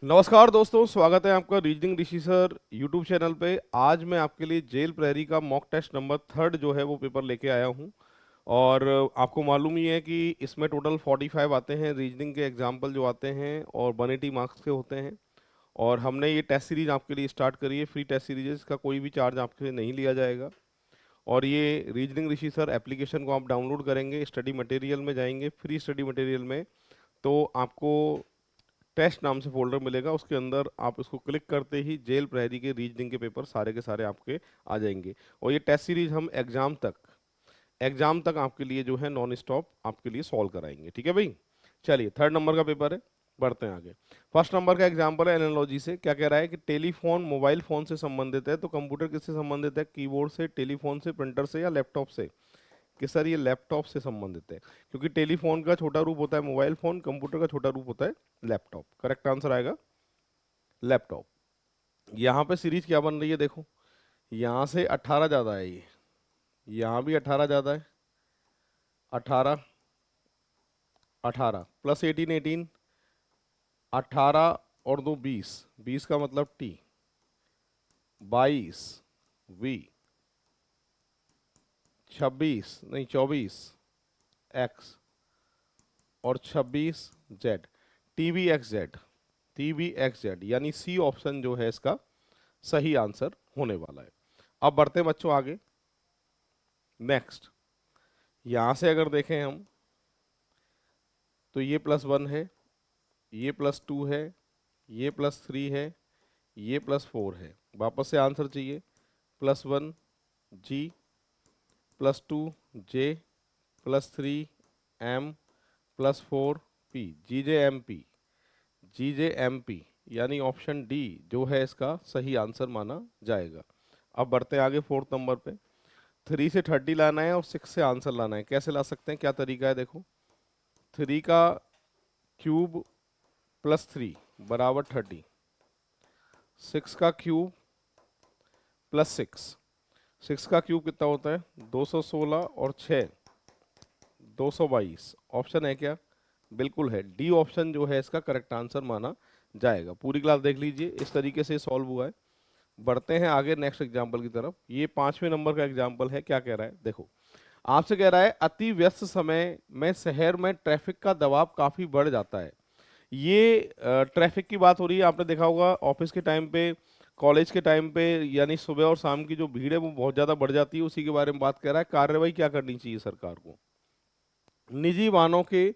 नमस्कार दोस्तों, स्वागत है आपका रीजनिंग ऋषि सर यूट्यूब चैनल पे। आज मैं आपके लिए जेल प्रहरी का मॉक टेस्ट नंबर 3 जो है वो पेपर लेके आया हूँ। और आपको मालूम ही है कि इसमें टोटल 45 आते हैं रीजनिंग के एग्जाम्पल जो आते हैं और 180 मार्क्स के होते हैं। और हमने ये टेस्ट सीरीज आपके लिए स्टार्ट करी है, फ्री टेस्ट सीरीज, इसका कोई भी चार्ज आपसे नहीं लिया जाएगा। और ये रीजनिंग ऋषि सर एप्लीकेशन को आप डाउनलोड करेंगे, स्टडी मटेरियल में जाएंगे, फ्री स्टडी मटेरियल में तो आपको टेस्ट नाम से फोल्डर मिलेगा। उसके अंदर आप उसको क्लिक करते ही जेल प्रहरी के रीजनिंग के पेपर सारे के सारे आपके आ जाएंगे। और ये टेस्ट सीरीज हम एग्जाम तक आपके लिए जो है नॉन स्टॉप आपके लिए सॉल्व कराएंगे। ठीक है भाई, चलिए 3rd नंबर का पेपर है, बढ़ते हैं आगे। फर्स्ट नंबर का एग्जाम्पल है एनालॉजी से। क्या कह रहा है कि टेलीफोन मोबाइल फोन से संबंधित है, तो कंप्यूटर किससे संबंधित है? कीबोर्ड से, टेलीफोन से, प्रिंटर से या लैपटॉप से? कि सर ये लैपटॉप से संबंधित है, क्योंकि टेलीफोन का छोटा रूप होता है मोबाइल फोन, कंप्यूटर का छोटा रूप होता है लैपटॉप। करेक्ट आंसर आएगा लैपटॉप। यहाँ पे सीरीज क्या बन रही है देखो, यहाँ से 18 ज़्यादा है, ये यहाँ भी 18 ज़्यादा है। 18 18 प्लस 18 18, 18 और 2 20, 20 का मतलब टी, 22 वी, 26 नहीं 24 एक्स और 26 Z, T V x Z, T V x Z, यानी सी ऑप्शन जो है इसका सही आंसर होने वाला है। अब बढ़ते हैं बच्चों आगे। नेक्स्ट, यहां से अगर देखें हम तो ये +1 है, ये +2 है, ये +3 है, ये +4 है। वापस से आंसर चाहिए। +1 जी, +2 जे, +3 एम, +4 पी, जी जे एम पी, जी जे एम पी, यानी ऑप्शन डी जो है इसका सही आंसर माना जाएगा। अब बढ़ते हैं आगे 4th नंबर पे। 3 से 30 लाना है और 6 से आंसर लाना है। कैसे ला सकते हैं, क्या तरीका है देखो। 3 का क्यूब +3 बराबर 30, 6 का क्यूब +6, 6 का क्यूब कितना होता है 216 और 6 222। ऑप्शन है क्या? बिल्कुल है, डी ऑप्शन जो है इसका करेक्ट आंसर माना जाएगा। पूरी क्लास देख लीजिए, इस तरीके से सॉल्व हुआ है। बढ़ते हैं आगे नेक्स्ट एग्जाम्पल की तरफ। ये 5वें नंबर का एग्जाम्पल है। क्या कह रहा है देखो, आपसे कह रहा है अति व्यस्त समय में शहर में ट्रैफिक का दबाव काफी बढ़ जाता है। ये ट्रैफिक की बात हो रही है। आपने देखा होगा ऑफिस के टाइम पे, कॉलेज के टाइम पे, यानी सुबह और शाम की जो भीड़ है वो बहुत ज़्यादा बढ़ जाती है। उसी के बारे में बात कर रहा है। कार्रवाई क्या करनी चाहिए सरकार को? निजी वाहनों के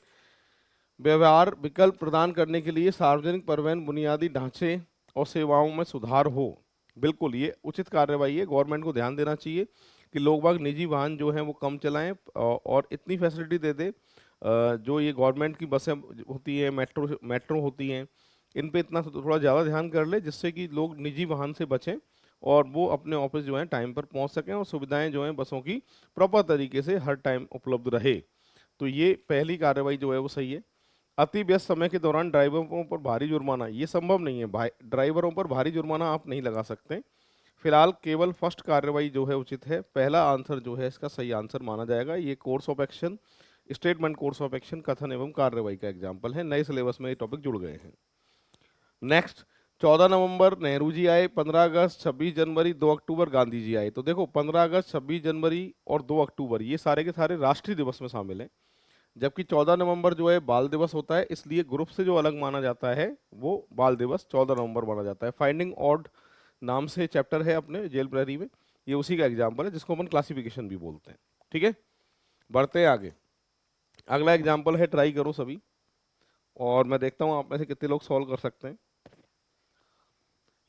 व्यवहार विकल्प प्रदान करने के लिए सार्वजनिक परिवहन बुनियादी ढांचे और सेवाओं में सुधार हो। बिल्कुल ये उचित कार्रवाई है, गवर्नमेंट को ध्यान देना चाहिए कि लोग बाग निजी वाहन जो हैं वो कम चलाएं और इतनी फैसिलिटी दे दे। जो ये गवर्नमेंट की बसें होती हैं, मेट्रो मेट्रो होती हैं, इन पे इतना थोड़ा ज़्यादा ध्यान कर ले, जिससे कि लोग निजी वाहन से बचें और वो अपने ऑफिस जो है टाइम पर पहुंच सकें और सुविधाएं जो हैं बसों की प्रॉपर तरीके से हर टाइम उपलब्ध रहे। तो ये पहली कार्रवाई जो है वो सही है। अति व्यस्त समय के दौरान ड्राइवरों पर भारी जुर्माना, ये संभव नहीं है भाई, ड्राइवरों पर भारी जुर्माना आप नहीं लगा सकते। फिलहाल केवल फर्स्ट कार्रवाई जो है उचित है। पहला आंसर जो है इसका सही आंसर माना जाएगा। ये course of action, statement course of action, कथन एवं कार्रवाई का एग्जाम्पल है। नए सिलेबस में ये टॉपिक जुड़ गए हैं। नेक्स्ट, 14 नवंबर नेहरू जी आए, 15 अगस्त, 26 जनवरी, 2 अक्टूबर गांधी जी आए। तो देखो 15 अगस्त, 26 जनवरी और 2 अक्टूबर ये सारे के सारे राष्ट्रीय दिवस में शामिल हैं। जबकि 14 नवंबर जो है बाल दिवस होता है, इसलिए ग्रुप से जो अलग माना जाता है वो बाल दिवस 14 नवंबर माना जाता है। फाइंडिंग ऑड नाम से चैप्टर है अपने जेल प्रहरी में, ये उसी का एग्जाम्पल है जिसको अपन क्लासिफिकेशन भी बोलते हैं। ठीक है, बढ़ते हैं आगे। अगला एग्जाम्पल है, ट्राई करो सभी, और मैं देखता हूँ आप में से कितने लोग सॉल्व कर सकते हैं।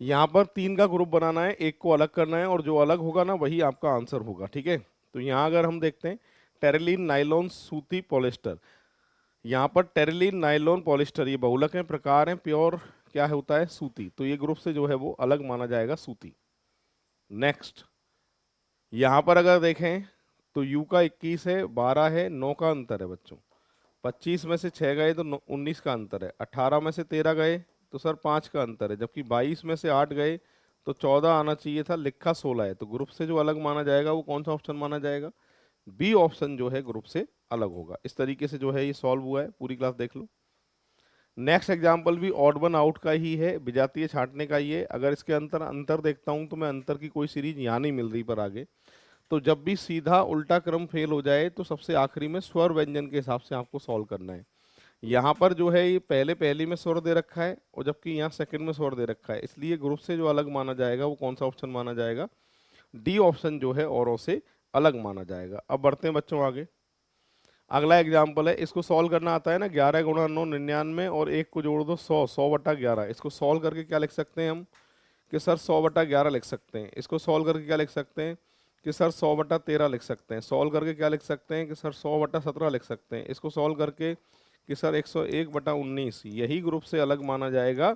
यहाँ पर 3 का ग्रुप बनाना है, एक को अलग करना है और जो अलग होगा ना वही आपका आंसर होगा। ठीक है, तो यहाँ अगर हम देखते हैं टेरिलीन, नाइलॉन, सूती, पॉलिस्टर। यहाँ पर टेरिलीन, नाइलॉन, पॉलिस्टर ये बहुलक हैं, प्रकार हैं। प्योर क्या होता है? सूती। तो ये ग्रुप से जो है वो अलग माना जाएगा, सूती। नेक्स्ट, यहाँ पर अगर देखें तो यू का 21 है, 12 है, 9 का अंतर है बच्चों। 25 में से 6 गए तो 19 का अंतर है। 18 में से 13 गए तो सर 5 का अंतर है। जबकि 22 में से 8 गए तो 14 आना चाहिए था, लिखा 16 है। तो ग्रुप से जो अलग माना जाएगा वो कौन सा ऑप्शन माना जाएगा? बी ऑप्शन जो है ग्रुप से अलग होगा। इस तरीके से जो है ये सॉल्व हुआ है। पूरी क्लास देख लो। नेक्स्ट एग्जाम्पल भी ऑड वन आउट का ही है, विजातीय छांटने का ही है। अगर इसके अंतर देखता हूं तो मैं अंतर की कोई सीरीज यहाँ नहीं मिल रही पर आगे। तो जब भी सीधा उल्टा क्रम फेल हो जाए तो सबसे आखिरी में स्वर व्यंजन के हिसाब से आपको सॉल्व करना है। यहाँ पर जो है ये पहली में स्वर दे रखा है और जबकि यहाँ सेकंड में स्वर दे रखा है, इसलिए ग्रुप से जो अलग माना जाएगा वो कौन सा ऑप्शन माना जाएगा? डी ऑप्शन जो है औरों से अलग माना जाएगा। अब बढ़ते हैं बच्चों आगे। अगला एग्जाम्पल है, इसको सॉल्व करना आता है ना, 11 गुणा 9 99 और 1 को जोड़ दो 100, 100/11। इसको सॉल्व करके क्या लिख सकते हैं हम कि सर 100/11 लिख सकते हैं। इसको सॉल्व करके क्या लिख सकते हैं कि सर 100/13 लिख सकते हैं। सॉल्व करके क्या लिख सकते हैं कि सर 100/17 लिख सकते हैं। इसको सॉल्व करके कि सर 101/19। यही ग्रुप से अलग माना जाएगा।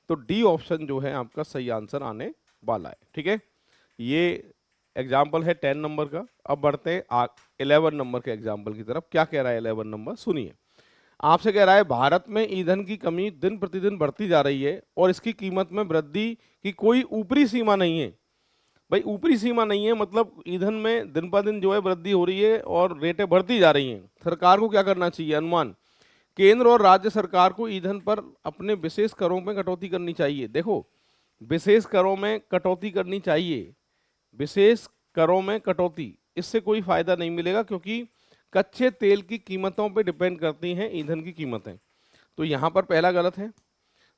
तो डी ऑप्शन जो है आपका सही आंसर आने वाला है। ठीक है, ये एग्जाम्पल है 10 नंबर का। अब बढ़ते हैं 11 नंबर के एग्जाम्पल की तरफ। क्या कह रहा है 11 नंबर, सुनिए। आपसे कह रहा है भारत में ईंधन की कमी दिन प्रतिदिन बढ़ती जा रही है और इसकी कीमत में वृद्धि की कोई ऊपरी सीमा नहीं है। भाई ऊपरी सीमा नहीं है मतलब ईंधन में दिन पर दिन जो है वृद्धि हो रही है और रेटें बढ़ती जा रही हैं। सरकार को क्या करना चाहिए? अनुमान, केंद्र और राज्य सरकार को ईंधन पर अपने विशेष करों में कटौती करनी चाहिए। देखो, विशेष करों में कटौती करनी चाहिए, विशेष करों में कटौती, इससे कोई फायदा नहीं मिलेगा क्योंकि कच्चे तेल की कीमतों पर डिपेंड करती हैं ईंधन की कीमतें। तो यहाँ पर पहला गलत है।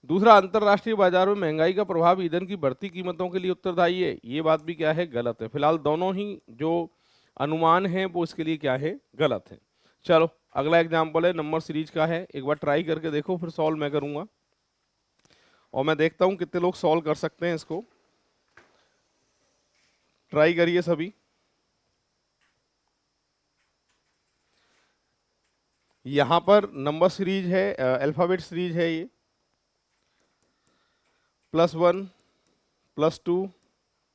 दूसरा, अंतरराष्ट्रीय बाजार में महंगाई का प्रभाव ईंधन की बढ़ती कीमतों के लिए उत्तरदायी है। ये बात भी क्या है? गलत है। फिलहाल दोनों ही जो अनुमान है वो इसके लिए क्या है? गलत है। चलो अगला एग्जाम्पल है, नंबर सीरीज का है। एक बार ट्राई करके देखो, फिर सॉल्व मैं करूंगा और मैं देखता हूं कितने लोग सॉल्व कर सकते हैं इसको। ट्राई करिए सभी। यहां पर नंबर सीरीज है, अल्फाबेट सीरीज है ये। +1 +2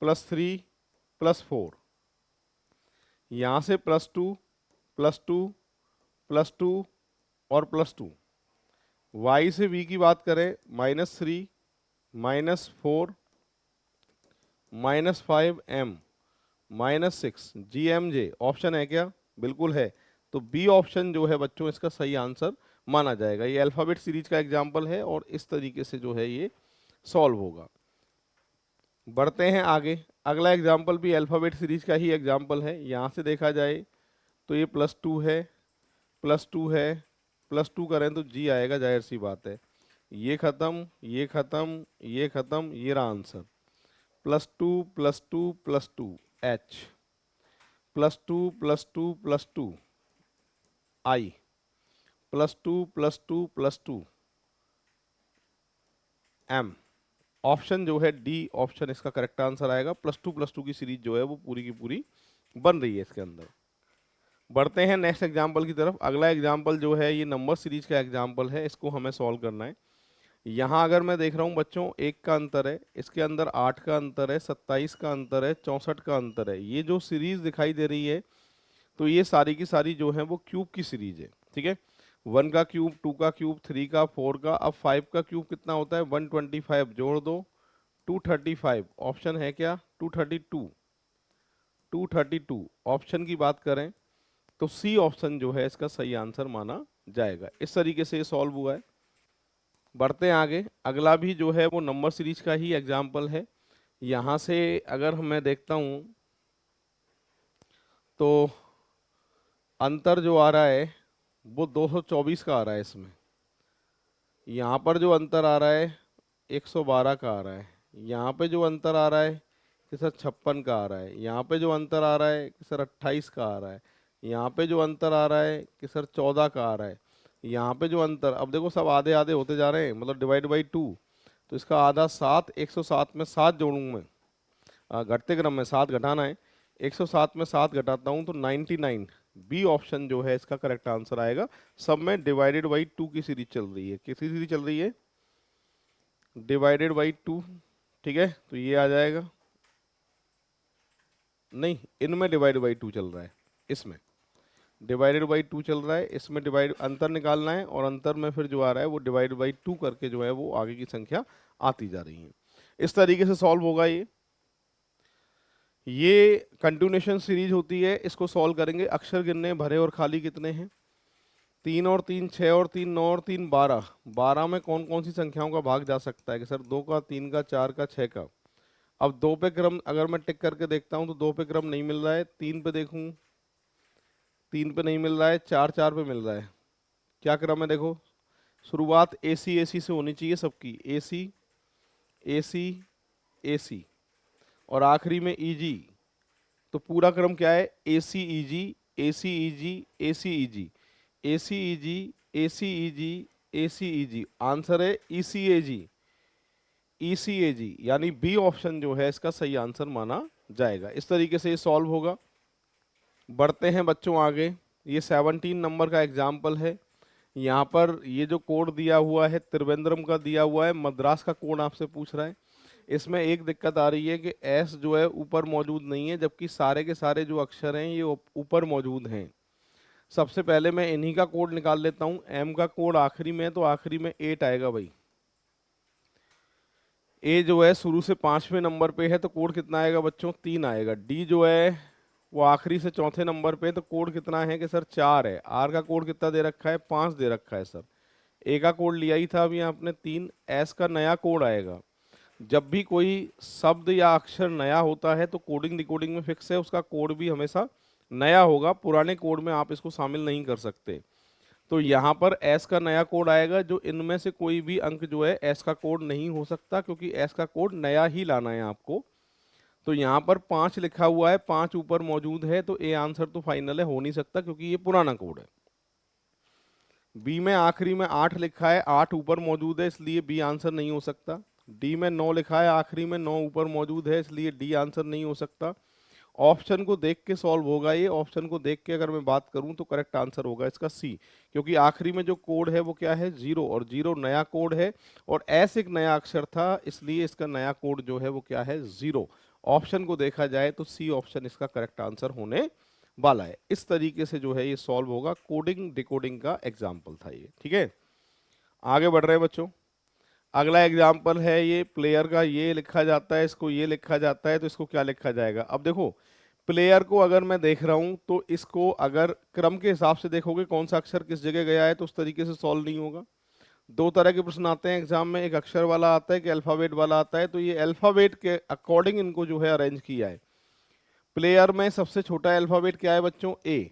+3 +4। यहां से +2 +2 +2 और +2। y से v की बात करें, -3 -4 -5m -6 gmj। ऑप्शन है क्या? बिल्कुल है। तो बी ऑप्शन जो है बच्चों इसका सही आंसर माना जाएगा। ये अल्फाबेट सीरीज का एग्जाम्पल है और इस तरीके से जो है ये सॉल्व होगा। बढ़ते हैं आगे। अगला एग्जाम्पल भी अल्फाबेट सीरीज का ही एग्जाम्पल है। यहाँ से देखा जाए तो ये +2 है, +2 है, +2 करें तो जी आएगा, जाहिर सी बात है। ये खत्म, ये खत्म, ये खत्म, ये रहा answer. +2 +2 +2 H, +2 +2 +2 I, +2 +2 +2 M। Option जो है डी ऑप्शन इसका करेक्ट आंसर आएगा। +2 की सीरीज जो है वो पूरी की पूरी बन रही है इसके अंदर। बढ़ते हैं नेक्स्ट एग्जाम्पल की तरफ। अगला एग्जाम्पल जो है ये नंबर सीरीज का एग्जाम्पल है, इसको हमें सॉल्व करना है। यहाँ अगर मैं देख रहा हूँ बच्चों, 1 का अंतर है, इसके अंदर 8 का अंतर है, 27 का अंतर है, 64 का अंतर है। ये जो सीरीज दिखाई दे रही है तो ये सारी की सारी जो है वो क्यूब की सीरीज है। ठीक है, 1 का क्यूब, 2 का क्यूब, 3 का, 4 का। अब 5 का क्यूब कितना होता है? 125। जोड़ दो 235। ऑप्शन है क्या? 232। 232 ऑप्शन की बात करें तो सी ऑप्शन जो है इसका सही आंसर माना जाएगा। इस तरीके से ये सॉल्व हुआ है। बढ़ते हैं आगे। अगला भी जो है वो नंबर सीरीज का ही एग्जाम्पल है। यहाँ से अगर मैं देखता हूँ तो अंतर जो आ रहा है वो 224 का आ रहा है इसमें। यहाँ पर जो अंतर आ रहा है 112 का आ रहा है। यहाँ पे जो अंतर आ रहा है कि सर 56 का आ रहा है। यहाँ पे जो अंतर आ रहा है कि सर 28 का आ रहा है। यहाँ पे जो अंतर आ रहा है कि सर 14 का आ रहा है। यहाँ पे जो अंतर, अब देखो सब आधे आधे होते जा रहे हैं, मतलब डिवाइड बाई 2। तो इसका आधा 7, 107 में 7 जोड़ूँ मैं, घटते क्रम में 7 घटाना है। 107 में 7 घटाता हूँ तो 99। बी ऑप्शन जो है इसका करेक्ट आंसर आएगा। सब में डिवाइडेड बाई 2 की सीरीज चल रही है। किसी सीरीज चल रही है? Divided by 2। ठीक है, तो ये आ जाएगा। नहीं, इनमें डिवाइड बाई 2 चल रहा है, इसमें डिवाइडेड बाई 2 चल रहा है, इसमें डिवाइड अंतर निकालना है और अंतर में फिर जो आ रहा है वो डिवाइड बाई 2 करके जो है वो आगे की संख्या आती जा रही है। इस तरीके से सॉल्व होगा ये कंटिन्यूएशन सीरीज होती है। इसको सॉल्व करेंगे। अक्षर गिनने, भरे और खाली कितने हैं? 3 और 3 6 और 3 9 और 3 12, 12 में कौन कौन सी संख्याओं का भाग जा सकता है कि सर 2 का, 3 का, 4 का, 6 का। अब 2 पे क्रम अगर मैं टिक करके देखता हूं तो 2 पे क्रम नहीं मिल रहा है, 3 पे देखूं 3 पे नहीं मिल रहा है, 4 4 पे मिल रहा है। क्या क्रम है देखो, शुरुआत एसी एसी से होनी चाहिए सबकी, एसी एसी एसी, और आखिरी में ईजी। तो पूरा क्रम क्या है, AC easy AC easy AC easy AC easy AC easy AC easy. Answer है ईसीएजी, ईसीएजी, यानी बी ऑप्शन जो है इसका सही आंसर माना जाएगा। इस तरीके से ये सॉल्व होगा। बढ़ते हैं बच्चों आगे। ये 17 नंबर का एग्जाम्पल है। यहाँ पर ये जो कोड दिया हुआ है त्रिवेंद्रम का दिया हुआ है, मद्रास का कोड आपसे पूछ रहा है। इसमें एक दिक्कत आ रही है कि एस जो है ऊपर मौजूद नहीं है, जबकि सारे के सारे जो अक्षर हैं ये ऊपर मौजूद हैं। सबसे पहले मैं इन्हीं का कोड निकाल लेता हूँ। एम का कोड आखिरी में है तो आखिरी में 8 आएगा भाई। ए जो है शुरू से 5वें नंबर पे है तो कोड कितना आएगा बच्चों, 3 आएगा। डी जो है वो आखिरी से चौथे नंबर पे है तो कोड कितना है कि सर 4 है। आर का कोड कितना दे रखा है, 5 दे रखा है सर। ए का कोड लिया ही था अभी आपने 3। एस का नया कोड आएगा। जब भी कोई शब्द या अक्षर नया होता है तो कोडिंग डिकोडिंग में फिक्स है, उसका कोड भी हमेशा नया होगा, पुराने कोड में आप इसको शामिल नहीं कर सकते। तो यहाँ पर एस का नया कोड आएगा, जो इनमें से कोई भी अंक जो है एस का कोड नहीं हो सकता, क्योंकि एस का कोड नया ही लाना है आपको। तो यहाँ पर 5 लिखा हुआ है, 5 ऊपर मौजूद है, तो ए आंसर तो फाइनल है, हो नहीं सकता क्योंकि ये पुराना कोड है। बी में आखिरी में 8 लिखा है, 8 ऊपर मौजूद है, इसलिए बी आंसर नहीं हो सकता। डी में 9 लिखा है, आखिरी में 9 ऊपर मौजूद है, इसलिए डी आंसर नहीं हो सकता। ऑप्शन को देख के सॉल्व होगा ये। ऑप्शन को देख के अगर मैं बात करूं तो करेक्ट आंसर होगा इसका सी, क्योंकि आखिरी में जो कोड है वो क्या है, 0, और 0 नया कोड है और एस एक नया अक्षर था, इसलिए इसका नया कोड जो है वो क्या है, 0। ऑप्शन को देखा जाए तो सी ऑप्शन इसका करेक्ट आंसर होने वाला है। इस तरीके से जो है ये सॉल्व होगा। कोडिंग डिकोडिंग का एग्जाम्पल था ये, ठीक है। आगे बढ़ रहे हैं बच्चों। अगला एग्जाम्पल है ये प्लेयर का। ये लिखा जाता है, इसको ये लिखा जाता है, तो इसको क्या लिखा जाएगा। अब देखो प्लेयर को अगर मैं देख रहा हूं तो इसको अगर क्रम के हिसाब से देखोगे कौन सा अक्षर किस जगह गया है तो उस तरीके से सॉल्व नहीं होगा। दो तरह के प्रश्न आते हैं एग्जाम में, एक अक्षर वाला आता है, एक अल्फाबेट वाला आता है। तो ये अल्फाबेट के अकॉर्डिंग इनको जो है अरेंज किया है। प्लेयर में सबसे छोटा अल्फाबेट क्या है बच्चों, ए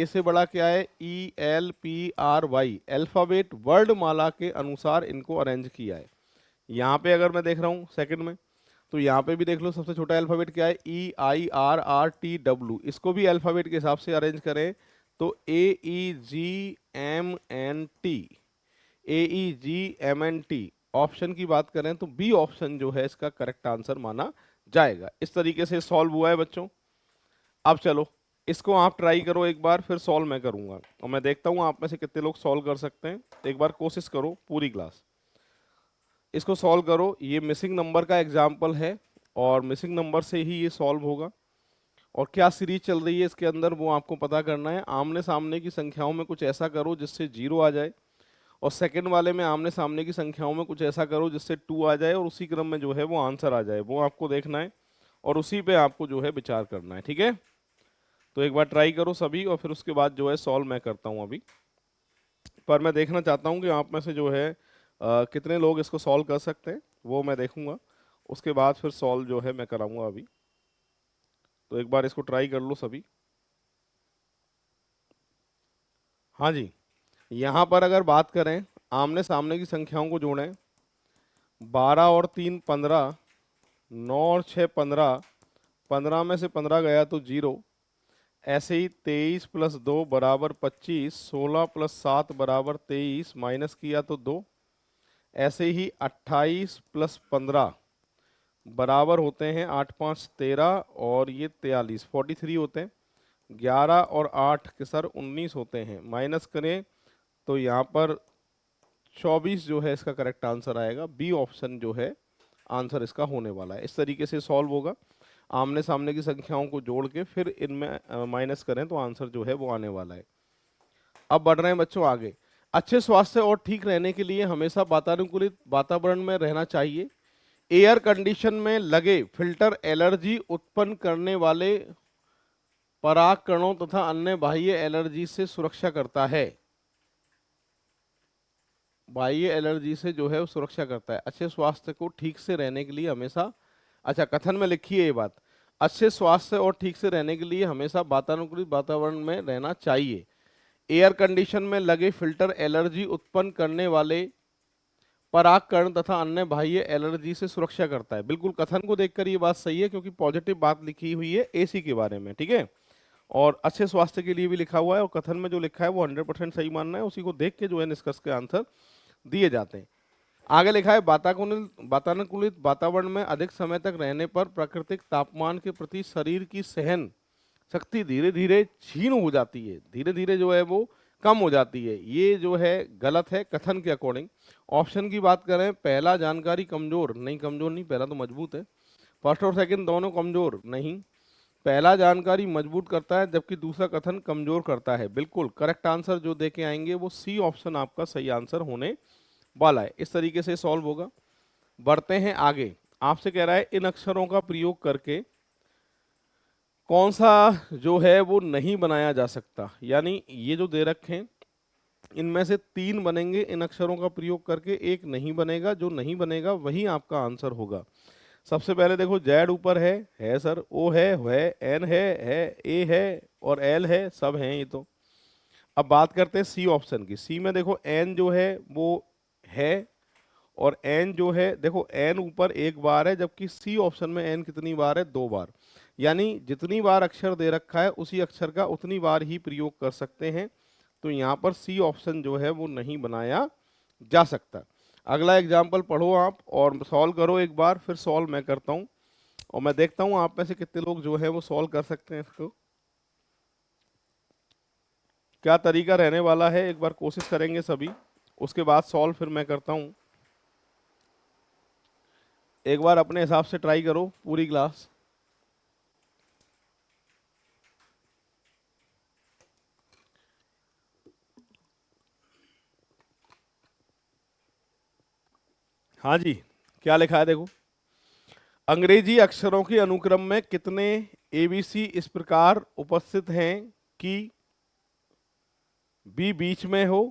से बड़ा क्या है, ELPRY। अल्फाबेट वर्ड माला के अनुसार इनको अरेंज किया है। यहाँ पे अगर मैं देख रहा हूँ सेकंड में, तो यहाँ पे भी देख लो सबसे छोटा अल्फाबेट क्या है, EIRRTW। इसको भी अल्फाबेट के हिसाब से अरेंज करें तो AEGMNT। ऑप्शन की बात करें तो बी ऑप्शन जो है इसका करेक्ट आंसर माना जाएगा। इस तरीके से सॉल्व हुआ है बच्चों। अब चलो इसको आप ट्राई करो एक बार, फिर सॉल्व मैं करूंगा और मैं देखता हूँ आप में से कितने लोग सॉल्व कर सकते हैं। एक बार कोशिश करो पूरी क्लास, इसको सॉल्व करो। ये मिसिंग नंबर का एग्जाम्पल है और मिसिंग नंबर से ही ये सॉल्व होगा। और क्या सीरीज चल रही है इसके अंदर वो आपको पता करना है। आमने सामने की संख्याओं में कुछ ऐसा करो जिससे 0 आ जाए, और सेकंड वाले में आमने सामने की संख्याओं में कुछ ऐसा करो जिससे 2 आ जाए, और उसी क्रम में जो है वो आंसर आ जाए। वो आपको देखना है और उसी पे आपको जो है विचार करना है, ठीक है। तो एक बार ट्राई करो सभी और फिर उसके बाद जो है सॉल्व मैं करता हूँ अभी। पर मैं देखना चाहता हूँ कि आप में से जो है कितने लोग इसको सॉल्व कर सकते हैं, वो मैं देखूंगा। उसके बाद फिर सॉल्व जो है मैं कराऊंगा अभी। तो एक बार इसको ट्राई कर लो सभी। हाँ जी, यहाँ पर अगर बात करें आमने सामने की संख्याओं को जोड़ें, 12 और 3 15, 9 और 6 15, 15 में से 15 गया तो 0। ऐसे ही 23 प्लस 2 बराबर 25, 16 प्लस 7 बराबर 23, माइनस किया तो 2। ऐसे ही 28 प्लस 15 बराबर होते हैं 8 5 13 और ये 43 43 होते हैं। 11 और 8 के सर 19 होते हैं, माइनस करें तो यहाँ पर 24 जो है इसका करेक्ट आंसर आएगा। बी ऑप्शन जो है आंसर इसका होने वाला है। इस तरीके से सॉल्व होगा। आमने सामने की संख्याओं को जोड़ के फिर इनमें माइनस करें तो आंसर जो है वो आने वाला है। अब बढ़ रहे हैं बच्चों आगे। अच्छे स्वास्थ्य और ठीक रहने के लिए हमेशा वातानुकूलित वातावरण में रहना चाहिए। एयर कंडीशन में लगे फिल्टर एलर्जी उत्पन्न करने वाले पराग कणों तथा अन्य बाह्य एलर्जी से सुरक्षा करता है। बाह्य एलर्जी से जो है वो सुरक्षा करता है। अच्छे स्वास्थ्य को ठीक से रहने के लिए हमेशा, अच्छा कथन में लिखी है ये बात, अच्छे स्वास्थ्य और ठीक से रहने के लिए हमेशा वातानुकूलित वातावरण में रहना चाहिए। एयर कंडीशन में लगे फिल्टर एलर्जी उत्पन्न करने वाले परागकण तथा अन्य बाह्य एलर्जी से सुरक्षा करता है। बिल्कुल कथन को देखकर ये बात सही है, क्योंकि पॉजिटिव बात लिखी हुई है एसी के बारे में, ठीक है, और अच्छे स्वास्थ्य के लिए भी लिखा हुआ है, और कथन में जो लिखा है वो 100% सही मानना है, उसी को देख के जो है निष्कर्ष के आंसर दिए जाते हैं। आगे लिखा है वातानुकूलित वातावरण में अधिक समय तक रहने पर प्राकृतिक तापमान के प्रति शरीर की सहन शक्ति धीरे धीरे क्षीण हो जाती है, धीरे धीरे जो है वो कम हो जाती है। ये जो है गलत है कथन के अकॉर्डिंग। ऑप्शन की बात करें, पहला जानकारी कमजोर नहीं, कमजोर नहीं, पहला तो मजबूत है। फर्स्ट और सेकंड दोनों कमजोर नहीं, पहला जानकारी मजबूत करता है जबकि दूसरा कथन कमजोर करता है। बिल्कुल करेक्ट आंसर जो देके आएंगे वो सी ऑप्शन आपका सही आंसर होने वाला है। इस तरीके से सॉल्व होगा। बढ़ते हैं आगे। आपसे कह रहा है इन अक्षरों का प्रयोग करके कौन सा जो है वो नहीं बनाया जा सकता, यानी ये जो दे रखे हैं इनमें से 3 बनेंगे इन अक्षरों का प्रयोग करके, एक नहीं बनेगा, जो नहीं बनेगा वही आपका आंसर होगा। सबसे पहले देखो जेड ऊपर है सर, ओ है, एन है, ए है और एल है, सब हैं ये तो। अब बात करते हैं सी ऑप्शन की। सी में देखो एन जो है वो है, और एन जो है देखो एन ऊपर एक बार है, जबकि सी ऑप्शन में एन कितनी बार है, 2 बार। यानी जितनी बार अक्षर दे रखा है उसी अक्षर का उतनी बार ही प्रयोग कर सकते हैं, तो यहाँ पर सी ऑप्शन जो है वो नहीं बनाया जा सकता। अगला एग्जाम्पल पढ़ो आप और सॉल्व करो एक बार, फिर सॉल्व मैं करता हूँ और मैं देखता हूँ आप में से कितने लोग जो है वो सॉल्व कर सकते हैं इसको। क्या तरीका रहने वाला है एक बार कोशिश करेंगे सभी, उसके बाद सॉल्व फिर मैं करता हूँ। एक बार अपने हिसाब से ट्राई करो पूरी क्लास। हाँ जी, क्या लिखा है देखो। अंग्रेजी अक्षरों के अनुक्रम में कितने एबीसी इस प्रकार उपस्थित हैं कि बी बीच में हो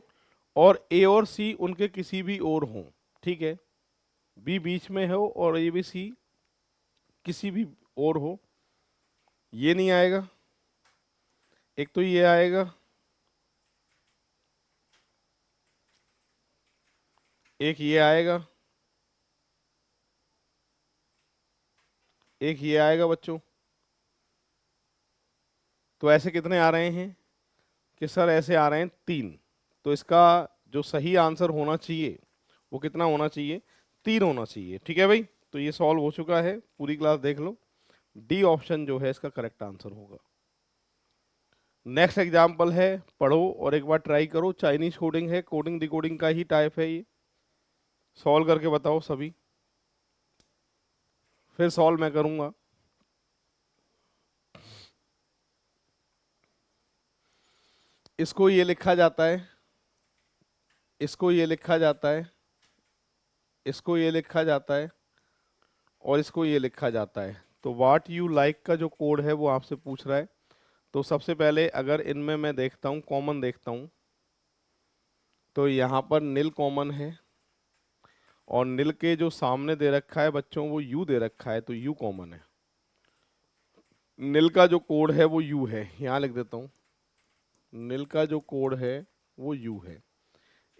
और ए और सी उनके किसी भी ओर हो। ठीक है, बी बीच में हो और ए बी सी किसी भी ओर हो। ये नहीं आएगा, एक तो ये आएगा, एक ये आएगा, एक ये आएगा बच्चों। तो ऐसे कितने आ रहे हैं कि सर ऐसे आ रहे हैं 3। तो इसका जो सही आंसर होना चाहिए वो कितना होना चाहिए, 3 होना चाहिए। ठीक है भाई, तो ये सॉल्व हो चुका है, पूरी क्लास देख लो। डी ऑप्शन जो है इसका करेक्ट आंसर होगा। नेक्स्ट एग्जाम्पल है, पढ़ो और एक बार ट्राई करो। चाइनीज कोडिंग है, कोडिंग डिकोडिंग का ही टाइप है ये। सॉल्व करके बताओ सभी, फिर सॉल्व मैं करूंगा। इसको ये लिखा जाता है, इसको ये लिखा जाता है, इसको ये लिखा जाता है और इसको ये लिखा जाता है। तो व्हाट यू लाइक का जो कोड है वो आपसे पूछ रहा है। तो सबसे पहले अगर इनमें मैं देखता हूँ, कॉमन देखता हूँ, तो यहाँ पर नील कॉमन है और नील के जो सामने दे रखा है बच्चों वो यू दे रखा है, तो यू कॉमन है। नील का जो कोड है वो यू है, यहाँ लिख देता हूँ, नील का जो कोड है वो यू है।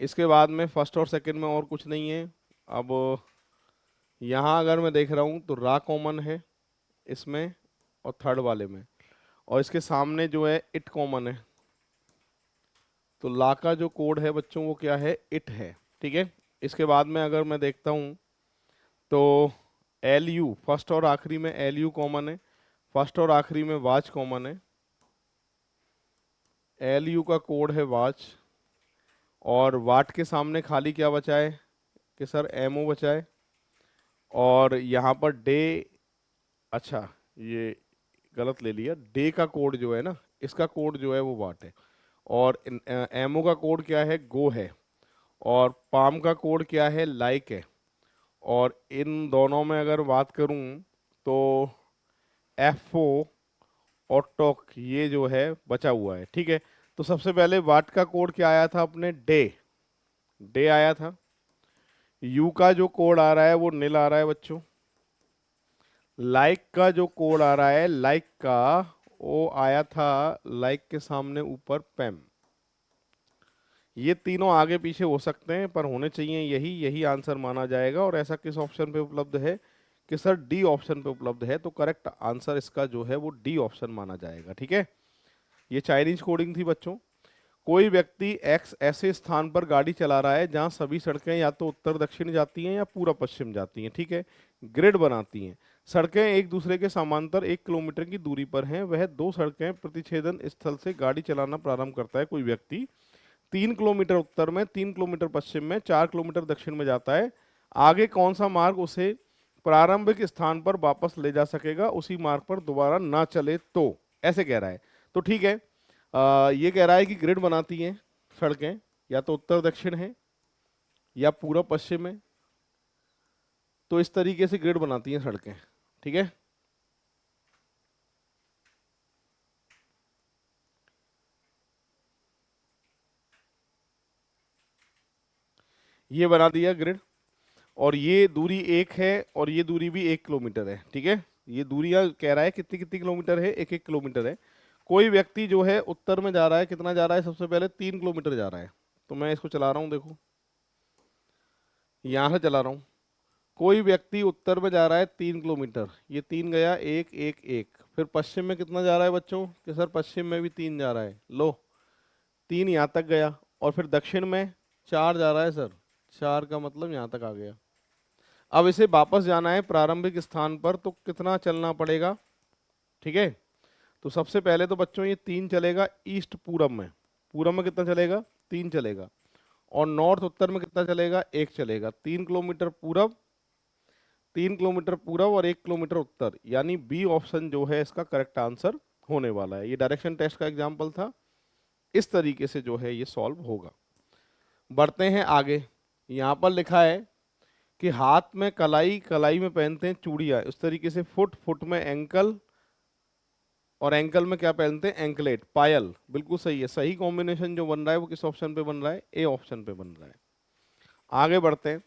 इसके बाद में फर्स्ट और सेकंड में और कुछ नहीं है। अब यहाँ अगर मैं देख रहा हूँ तो रा कॉमन है इसमें और थर्ड वाले में, और इसके सामने जो है इट कॉमन है। तो ला का जो कोड है बच्चों वो क्या है, इट है। ठीक है, इसके बाद में अगर मैं देखता हूँ तो एल यू, फर्स्ट और आखिरी में एल यू कॉमन है, फर्स्ट और आखिरी में वाच कॉमन है। एल यू का कोड है वाच, और वाट के सामने खाली क्या बचा है कि सर एमओ बचा है, और यहाँ पर डे, अच्छा ये गलत ले लिया, डे का कोड जो है ना, इसका कोड जो है वो वाट है, और एमओ का कोड क्या है, गो है, और पाम का कोड क्या है, लाइक है। और इन दोनों में अगर बात करूं तो F4 और टॉक ये जो है बचा हुआ है। ठीक है, तो सबसे पहले वाट का कोड क्या आया था अपने, डे, डे आया था। यू का जो कोड आ रहा है वो नील आ रहा है बच्चों। लाइक का जो कोड आ रहा है, लाइक का, वो आया था लाइक के सामने ऊपर पैम। ये तीनों आगे पीछे हो सकते हैं पर होने चाहिए यही, यही आंसर माना जाएगा। और ऐसा किस ऑप्शन पे उपलब्ध है कि सर डी ऑप्शन पे उपलब्ध है, तो करेक्ट आंसर इसका जो है वो डी ऑप्शन माना जाएगा। ठीक है, ये चाइनीज कोडिंग थी बच्चों। कोई व्यक्ति एक्स ऐसे स्थान पर गाड़ी चला रहा है जहां सभी सड़कें या तो उत्तर दक्षिण जाती हैं या पूर्व पश्चिम जाती हैं। ठीक है, ग्रिड बनाती हैं। सड़कें एक दूसरे के समांतर 1 किलोमीटर की दूरी पर हैं। वह दो सड़कें प्रतिच्छेदन स्थल से गाड़ी चलाना प्रारंभ करता है। कोई व्यक्ति 3 किलोमीटर उत्तर में, 3 किलोमीटर पश्चिम में, 4 किलोमीटर दक्षिण में जाता है। आगे कौन सा मार्ग उसे प्रारंभिक स्थान पर वापस ले जा सकेगा, उसी मार्ग पर दोबारा ना चले तो, ऐसे कह रहा है। तो ठीक है, ये कह रहा है कि ग्रिड बनाती हैं सड़कें, या तो उत्तर दक्षिण है या पूर्व पश्चिम है। तो इस तरीके से ग्रिड बनाती हैं सड़कें। ठीक है, ये बना दिया ग्रिड। और ये दूरी 1 है और ये दूरी भी 1 किलोमीटर है। ठीक है, ये दूरियां कह रहा है कितनी कितनी किलोमीटर है, 1 1 किलोमीटर है। कोई व्यक्ति जो है उत्तर में जा रहा है, कितना जा रहा है, सबसे पहले 3 किलोमीटर जा रहा है। तो मैं इसको चला रहा हूँ, देखो यहाँ से चला रहा हूँ। कोई व्यक्ति उत्तर में जा रहा है 3 किलोमीटर, ये 3 गया, 1 1 1। फिर पश्चिम में कितना जा रहा है बच्चों, कि सर पश्चिम में भी 3 जा रहा है। लो, 3 यहाँ तक गया। और फिर दक्षिण में 4 जा रहा है सर, 4 का मतलब यहाँ तक आ गया। अब इसे वापस जाना है प्रारंभिक स्थान पर, तो कितना चलना पड़ेगा। ठीक है, तो सबसे पहले तो बच्चों ये 3 चलेगा ईस्ट पूरब में। पूरब में कितना चलेगा, 3 चलेगा। और नॉर्थ उत्तर में कितना चलेगा, 1 चलेगा। 3 किलोमीटर पूरब, 3 किलोमीटर पूरब और 1 किलोमीटर उत्तर, यानी बी ऑप्शन जो है इसका करेक्ट आंसर होने वाला है। ये डायरेक्शन टेस्ट का एग्जाम्पल था। इस तरीके से जो है ये सॉल्व होगा। बढ़ते हैं आगे। यहाँ पर लिखा है कि हाथ में कलाई, कलाई में पहनते हैं चूड़ियाँ। इस तरीके से फुट, फुट में एंकल, और एंकल में क्या पहनते हैं, एंकलेट, पायल। बिल्कुल सही है। सही कॉम्बिनेशन जो बन रहा है वो किस ऑप्शन पे बन रहा है, ए ऑप्शन पे बन रहा है। आगे बढ़ते हैं।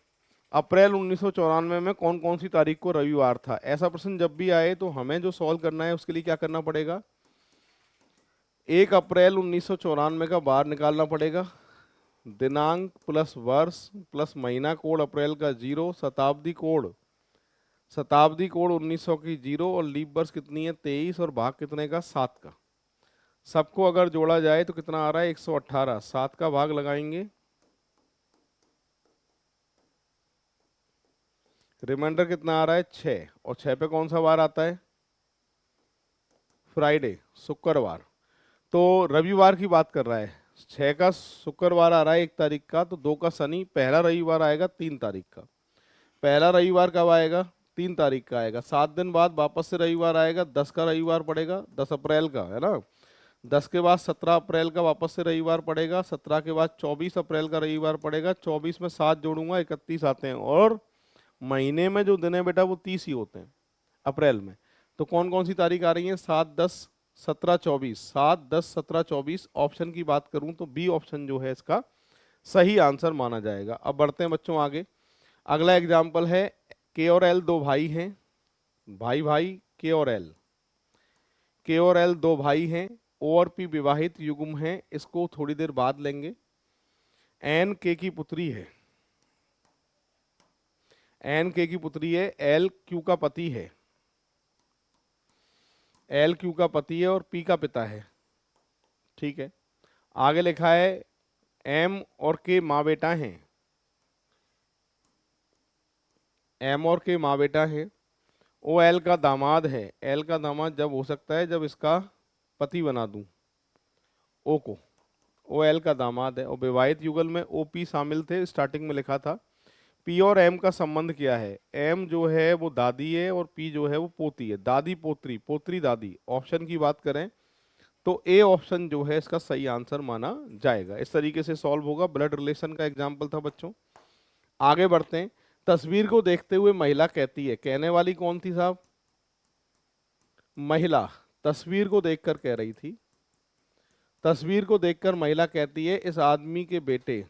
अप्रैल 1994 में कौन कौन सी तारीख को रविवार था। ऐसा प्रश्न जब भी आए तो हमें जो सॉल्व करना है उसके लिए क्या करना पड़ेगा, 1 अप्रैल 1994 का बार निकालना पड़ेगा। दिनांक प्लस वर्ष प्लस महीना कोड अप्रैल का 0, शताब्दी कोड, शताब्दी कोड 1900 की 0, और लीप वर्ष कितनी है 23, और भाग कितने का 7 का। सबको अगर जोड़ा जाए तो कितना आ रहा है 118। 7 का भाग लगाएंगे, रिमाइंडर कितना आ रहा है 6, और 6 पे कौन सा वार आता है, फ्राइडे, शुक्रवार। तो रविवार की बात कर रहा है। 6 का शुक्रवार आ रहा है 1 तारीख का, तो 2 का शनि, पहला रविवार आएगा 3 तारीख का। पहला रविवार कब आएगा, 3 तारीख का आएगा। 7 दिन बाद वापस से रविवार आएगा, 10 का रविवार पड़ेगा, 10 अप्रैल का, है ना। 10 के बाद 17 अप्रैल का वापस से रविवार पड़ेगा। 17 के बाद 24 अप्रैल का रविवार पड़ेगा। 24 में 7 जोड़ूंगा, 31 आते हैं। और महीने में जो दिन है बेटा वो 30 ही होते हैं अप्रैल में। तो कौन कौन सी तारीख आ रही है, 7 10 17 24, 7 10 17 24। ऑप्शन की बात करूं तो बी ऑप्शन जो है इसका सही आंसर माना जाएगा। अब बढ़ते हैं बच्चों आगे। अगला एग्जाम्पल है, के और एल दो भाई हैं, भाई भाई, के और एल, के और एल दो भाई हैं, ओ और पी विवाहित युग्म हैं। इसको थोड़ी देर बाद लेंगे। एन के की पुत्री है, एन के की पुत्री है, एल क्यू का पति है, एल क्यू का पति है और पी का पिता है। ठीक है, आगे लिखा है एम और के माँ बेटा हैं, एम और के माँ बेटा हैं। ओ एल का दामाद है, एल का दामाद जब हो सकता है जब इसका पति बना दूं ओ को। ओ एल का दामाद है। और विवाहित युगल में ओ पी शामिल थे, स्टार्टिंग में लिखा था। पी और एम का संबंध क्या है, एम जो है वो दादी है और पी जो है वो पोती है। दादी पोत्री, पोत्री दादी। ऑप्शन की बात करें तो ए ऑप्शन जो है इसका सही आंसर माना जाएगा। इस तरीके से सॉल्व होगा। ब्लड रिलेशन का एग्जाम्पल था बच्चों। आगे बढ़ते हैं। तस्वीर को देखते हुए महिला कहती है, कहने वाली कौन थी साहब, महिला। तस्वीर को देखकर कह रही थी। तस्वीर को देखकर महिला कहती है, इस आदमी के बेटे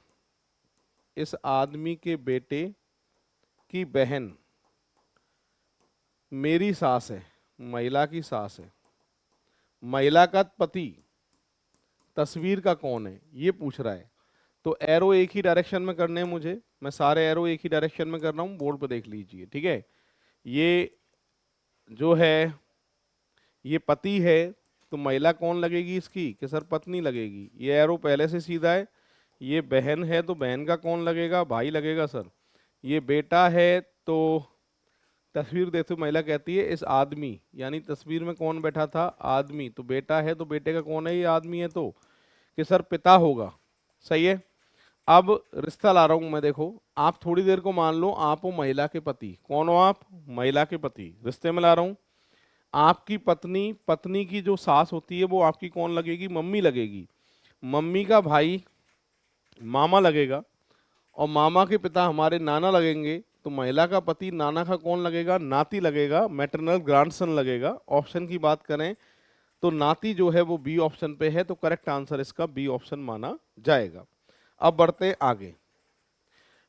इस आदमी के बेटे की बहन मेरी सास है, महिला की सास है, महिला का पति तस्वीर का कौन है, ये पूछ रहा है। तो एरो एक ही डायरेक्शन में करने हैं मुझे, मैं सारे एरो एक ही डायरेक्शन में कर रहा हूँ, बोर्ड पे देख लीजिए, ठीक है। ये जो है ये पति है, तो महिला कौन लगेगी इसकी, कि सर पत्नी लगेगी। ये एरो पहले से सीधा है। ये बहन है तो बहन का कौन लगेगा, भाई लगेगा सर। ये बेटा है तो तस्वीर देखते हुए महिला कहती है इस आदमी, यानी तस्वीर में कौन बैठा था, आदमी, तो बेटा है तो बेटे का कौन है, ये आदमी है, तो कि सर पिता होगा। सही है। अब रिश्ता ला रहा हूं मैं, देखो आप थोड़ी देर को मान लो आप हो महिला के पति। कौन हो आप, महिला के पति। रिश्ते में ला रहा हूं। आपकी पत्नी, पत्नी की जो सास होती है वो आपकी कौन लगेगी, मम्मी लगेगी। मम्मी का भाई मामा लगेगा, और मामा के पिता हमारे नाना लगेंगे। तो महिला का पति नाना का कौन लगेगा, नाती लगेगा, मैटरनल ग्रैंडसन लगेगा। ऑप्शन की बात करें तो नाती जो है वो बी ऑप्शन पे है, तो करेक्ट आंसर इसका बी ऑप्शन माना जाएगा। अब बढ़ते हैं आगे।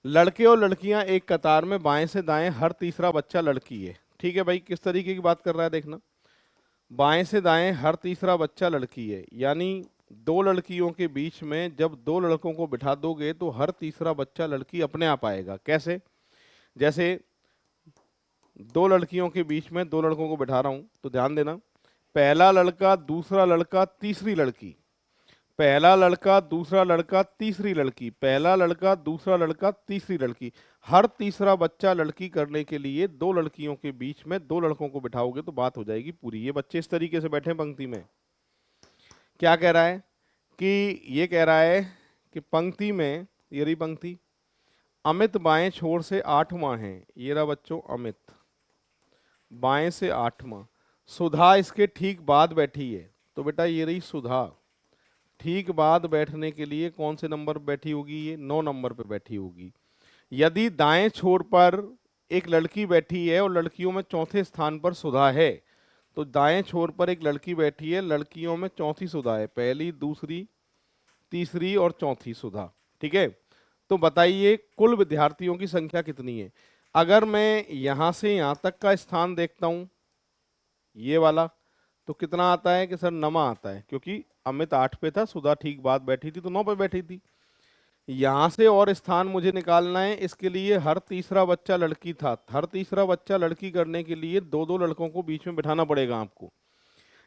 लड़के और लड़कियां एक कतार में बाएं से दाएं, हर तीसरा बच्चा लड़की है। ठीक है भाई, किस तरीके की बात कर रहा है देखना। बाएं से दाएं हर तीसरा बच्चा लड़की है, यानी दो लड़कियों के बीच में जब दो लड़कों को बिठा दोगे तो हर तीसरा बच्चा लड़की अपने आप आएगा। कैसे, जैसे दो लड़कियों के बीच में दो लड़कों को बिठा रहा हूं, तो ध्यान देना, पहला लड़का दूसरा लड़का तीसरी लड़की, पहला लड़का दूसरा लड़का तीसरी लड़की, पहला लड़का दूसरा लड़का तीसरी लड़की। हर तीसरा बच्चा लड़की करने के लिए दो लड़कियों के बीच में दो लड़कों को बिठाओगे तो बात हो जाएगी पूरी। ये बच्चे इस तरीके से बैठे पंक्ति में। क्या कह रहा है कि ये कह रहा है कि पंक्ति में, ये रही पंक्ति, अमित बाएं छोर से 8वां है। ये रहा बच्चों अमित, बाएं से 8वां। सुधा इसके ठीक बाद बैठी है, तो बेटा ये रही सुधा। ठीक बाद बैठने के लिए कौन से नंबर पर बैठी होगी, ये 9 नंबर पे बैठी होगी। यदि दाएं छोर पर एक लड़की बैठी है और लड़कियों में चौथे स्थान पर सुधा है, तो दाएं छोर पर एक लड़की बैठी है, लड़कियों में चौथी सुधा है, पहली दूसरी तीसरी और चौथी सुधा। ठीक है, तो बताइए कुल विद्यार्थियों की संख्या कितनी है। अगर मैं यहां से यहां तक का स्थान देखता हूं, ये वाला, तो कितना आता है कि सर 9 आता है, क्योंकि अमित 8 पे था, सुधा ठीक बाद बैठी थी तो 9 पे बैठी थी। यहां से और स्थान मुझे निकालना है, इसके लिए हर तीसरा बच्चा लड़की था। हर तीसरा बच्चा लड़की करने के लिए दो दो लड़कों को बीच में बिठाना पड़ेगा आपको।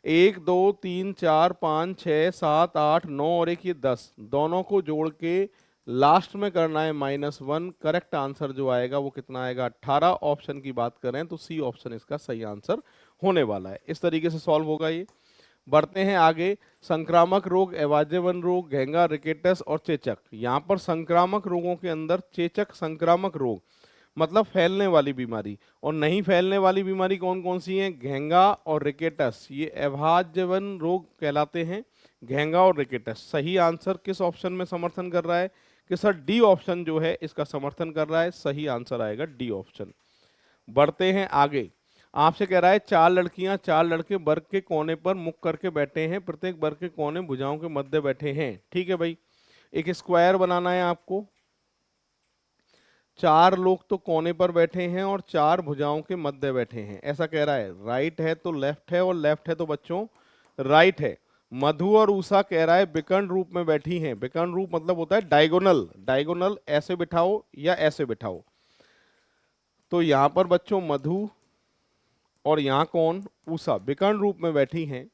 1 2 3 4 5 6 7 8 9 और एक ये 10, दोनों को जोड़ के लास्ट में करना है -1। करेक्ट आंसर जो आएगा वो कितना आएगा, 18। ऑप्शन की बात करें तो सी ऑप्शन इसका सही आंसर होने वाला है। इस तरीके से सॉल्व होगा ये। बढ़ते हैं आगे। संक्रामक रोग, एवाजेवन रोग, घेंगा, रिकेटस और चेचक। यहाँ पर संक्रामक रोगों के अंदर चेचक संक्रामक रोग मतलब फैलने वाली बीमारी, और नहीं फैलने वाली बीमारी कौन कौन सी हैं, घेंगा और रिकेटस, ये एवाजेवन रोग कहलाते हैं। घेंगा और रिकेटस। सही आंसर किस ऑप्शन में समर्थन कर रहा है, कि सर डी ऑप्शन जो है इसका समर्थन कर रहा है। सही आंसर आएगा डी ऑप्शन। बढ़ते हैं आगे। आपसे कह रहा है 4 लड़कियां 4 लड़के वर्ग के कोने पर मुख करके बैठे हैं, प्रत्येक वर्ग के कोने भुजाओं के मध्य बैठे हैं। ठीक है भाई, एक स्क्वायर बनाना है आपको। 4 लोग तो कोने पर बैठे हैं और 4 भुजाओं के मध्य बैठे हैं, ऐसा कह रहा है। राइट है तो लेफ्ट है, और लेफ्ट है तो बच्चों राइट है। मधु और उषा कह रहा है विकर्ण रूप में बैठी हैं। विकर्ण रूप मतलब होता है डायगोनल, डायगोनल ऐसे बिठाओ या ऐसे बिठाओ। तो यहां पर बच्चों मधु और यहाँ कौन, उषा, विकर्ण रूप में बैठी हैं।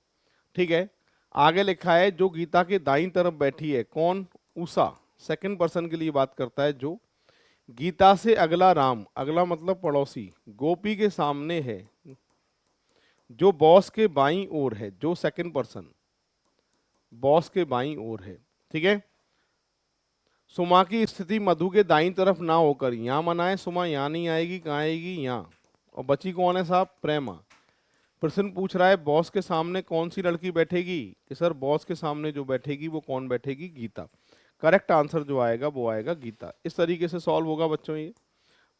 ठीक है, आगे लिखा है जो गीता के दाईं तरफ बैठी है, कौन, उषा। सेकंड पर्सन के लिए बात करता है। जो गीता से अगला राम, अगला मतलब पड़ोसी, गोपी के सामने है, जो बॉस के बाईं ओर है, जो सेकंड पर्सन बॉस के बाईं ओर है। ठीक है, सुमा की स्थिति मधु के दाईं तरफ ना होकर यहां मनाए, सुमा यहां नहीं आएगी, कहाँ आएगी, यहां। और बची कौन है साहब, प्रेमा। प्रश्न पूछ रहा है बॉस के सामने कौन सी लड़की बैठेगी, कि सर बॉस के सामने जो बैठेगी वो कौन बैठेगी, गीता। करेक्ट आंसर जो आएगा वो आएगा गीता। इस तरीके से सॉल्व होगा बच्चों ये।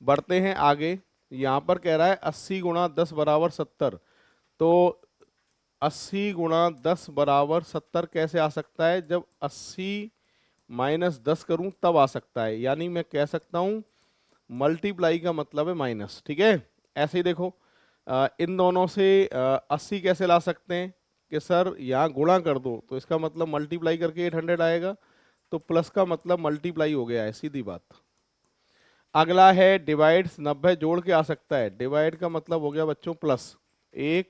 बढ़ते हैं आगे। यहां पर कह रहा है 80 गुणा 10 बराबर 70। तो 80 गुणा 10 बराबर 70 कैसे आ सकता है, जब 80 -10 करूं तब आ सकता है, यानी मैं कह सकता हूं मल्टीप्लाई का मतलब है माइनस। ठीक है, ऐसे ही देखो इन दोनों से 80 कैसे ला सकते हैं कि सर यहाँ गुणा कर दो, तो इसका मतलब मल्टीप्लाई करके 800 आएगा, तो प्लस का मतलब मल्टीप्लाई हो गया है, सीधी बात। अगला है डिवाइड, 90 जोड़ के आ सकता है, डिवाइड का मतलब हो गया बच्चों प्लस 1,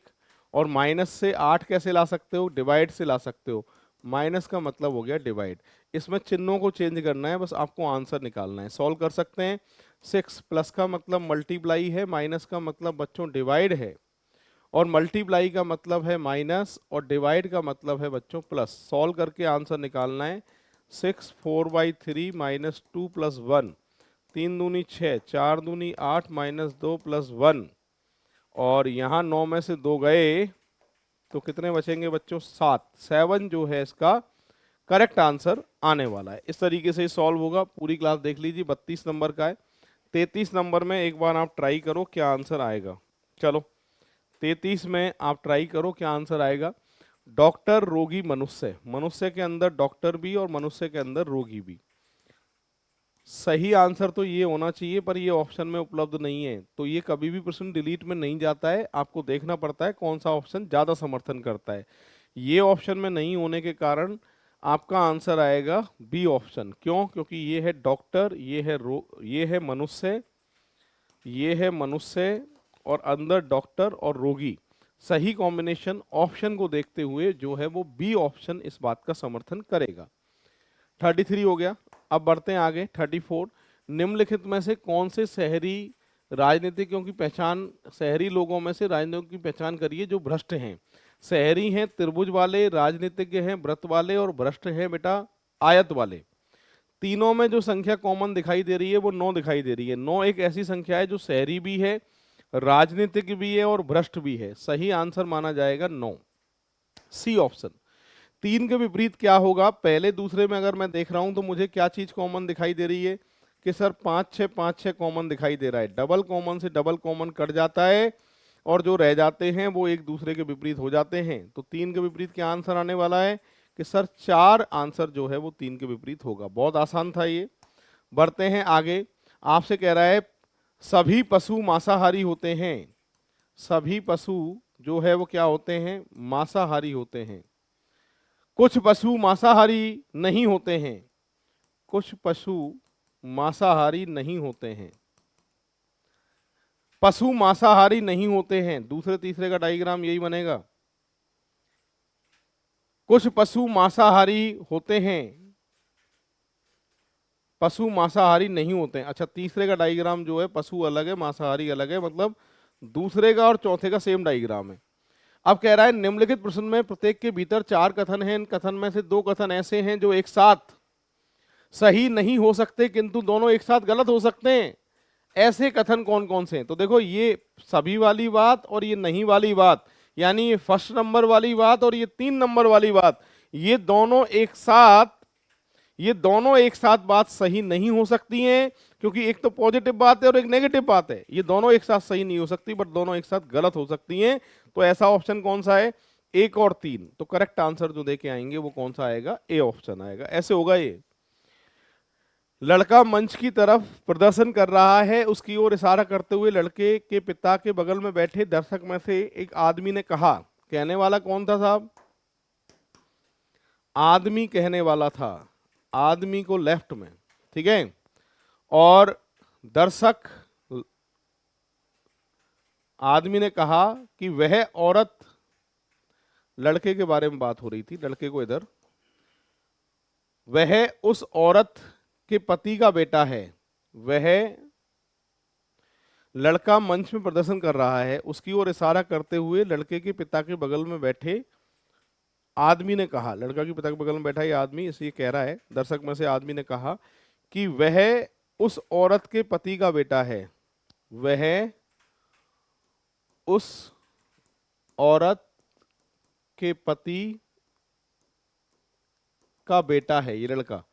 और माइनस से 8 कैसे ला सकते हो, डिवाइड से ला सकते हो, माइनस का मतलब हो गया डिवाइड। इसमें चिन्हों को चेंज करना है, बस आपको आंसर निकालना है, सॉल्व कर सकते हैं। 6 प्लस का मतलब मल्टीप्लाई है, माइनस का मतलब बच्चों डिवाइड है, और मल्टीप्लाई का मतलब है माइनस और डिवाइड का मतलब है बच्चों प्लस। सॉल्व करके आंसर निकालना है। 6 4/3 -2 + 1, 3 दूनी 6, 4 दूनी 8 -2 + 1, और यहाँ 9 में से 2 गए तो कितने बचेंगे बच्चों, 7। 7 जो है इसका करेक्ट आंसर आने वाला है। इस तरीके से सॉल्व होगा। पूरी क्लास देख लीजिए, 32 नंबर का है। 33 नंबर में एक बार आप ट्राई करो क्या आंसर आएगा। चलो 33 में आप ट्राई करो क्या आंसर आएगा। डॉक्टर, रोगी, मनुष्य, मनुष्य के अंदर डॉक्टर भी और मनुष्य के अंदर रोगी भी। सही आंसर तो ये होना चाहिए, पर ये ऑप्शन में उपलब्ध नहीं है, तो ये कभी भी प्रश्न डिलीट में नहीं जाता है। आपको देखना पड़ता है कौन सा ऑप्शन ज्यादा समर्थन करता है। ये ऑप्शन में नहीं होने के कारण आपका आंसर आएगा बी ऑप्शन। क्यों? क्योंकि ये है डॉक्टर, ये है मनुष्य, ये है मनुष्य, और अंदर डॉक्टर और रोगी। सही कॉम्बिनेशन ऑप्शन को देखते हुए जो है वो बी ऑप्शन इस बात का समर्थन करेगा। 33 हो गया। अब बढ़ते हैं आगे 34। निम्नलिखित में से कौन से शहरी राजनीतिज्ञों की पहचान, शहरी लोगों में से राजनीतिज्ञों की पहचान करिए जो भ्रष्ट हैं। शहरी हैं त्रिभुज वाले, राजनीतिज्ञ हैं व्रत वाले, और भ्रष्ट हैं बेटा आयत वाले। तीनों में जो संख्या कॉमन दिखाई दे रही है वो 9 दिखाई दे रही है। 9 एक ऐसी संख्या है जो शहरी भी है, राजनीतिक भी है और भ्रष्ट भी है। सही आंसर माना जाएगा 9, सी ऑप्शन। 3 के विपरीत क्या होगा? पहले दूसरे में अगर मैं देख रहा हूं तो मुझे क्या चीज कॉमन दिखाई दे रही है कि सर 5 6 कॉमन दिखाई दे रहा है। डबल कॉमन से डबल कॉमन कट जाता है, और जो रह जाते हैं वो एक दूसरे के विपरीत हो जाते हैं। तो 3 के विपरीत क्या आंसर आने वाला है कि सर 4 आंसर जो है वो 3 के विपरीत होगा। बहुत आसान था ये। बढ़ते हैं आगे। आपसे कह रहा है सभी पशु मांसाहारी होते हैं। सभी पशु जो है वो क्या होते हैं? मांसाहारी होते हैं। कुछ पशु मांसाहारी नहीं होते हैं। कुछ पशु मांसाहारी नहीं होते हैं। पशु मांसाहारी नहीं होते हैं, दूसरे तीसरे का डायग्राम यही बनेगा। कुछ पशु मांसाहारी होते हैं, पशु मांसाहारी नहीं होते हैं। अच्छा, तीसरे का डायग्राम जो है पशु अलग है मांसाहारी अलग है, मतलब दूसरे का और चौथे का सेम डायग्राम है। अब कह रहा है निम्नलिखित प्रश्न में प्रत्येक के भीतर 4 कथन हैं। इन कथन में से 2 कथन ऐसे हैं जो एक साथ सही नहीं हो सकते, किंतु दोनों एक साथ गलत हो सकते हैं। ऐसे कथन कौन कौन से हैं? तो देखो, ये सभी वाली बात और ये नहीं वाली बात, यानी ये फर्स्ट नंबर वाली बात और ये 3 नंबर वाली बात, ये दोनों एक साथ, ये दोनों एक साथ बात सही नहीं हो सकती हैं, क्योंकि एक तो पॉजिटिव बात है और एक नेगेटिव बात है। ये दोनों एक साथ सही नहीं हो सकती, बट दोनों एक साथ गलत हो सकती हैं। तो ऐसा ऑप्शन कौन सा है? 1 और 3। तो करेक्ट आंसर जो देके आएंगे वो कौन सा आएगा? ए ऑप्शन आएगा। ऐसे होगा ये। लड़का मंच की तरफ प्रदर्शन कर रहा है, उसकी ओर इशारा करते हुए लड़के के पिता के बगल में बैठे दर्शक में से एक आदमी ने कहा। कहने वाला कौन था साहब? आदमी कहने वाला था, आदमी को लेफ्ट में, ठीक है। और दर्शक, आदमी ने कहा कि वह औरत, लड़के के बारे में बात हो रही थी, लड़के को इधर, वह उस औरत के पति का बेटा है। वह लड़का मंच में प्रदर्शन कर रहा है, उसकी ओर इशारा करते हुए लड़के के पिता के बगल में बैठे आदमी ने कहा। लड़का के पिता के बगल में बैठा ये आदमी इसलिए कह रहा है, दर्शक में से आदमी ने कहा कि वह उस औरत के पति का बेटा है। वह उस औरत के पति का बेटा है। ये लड़का,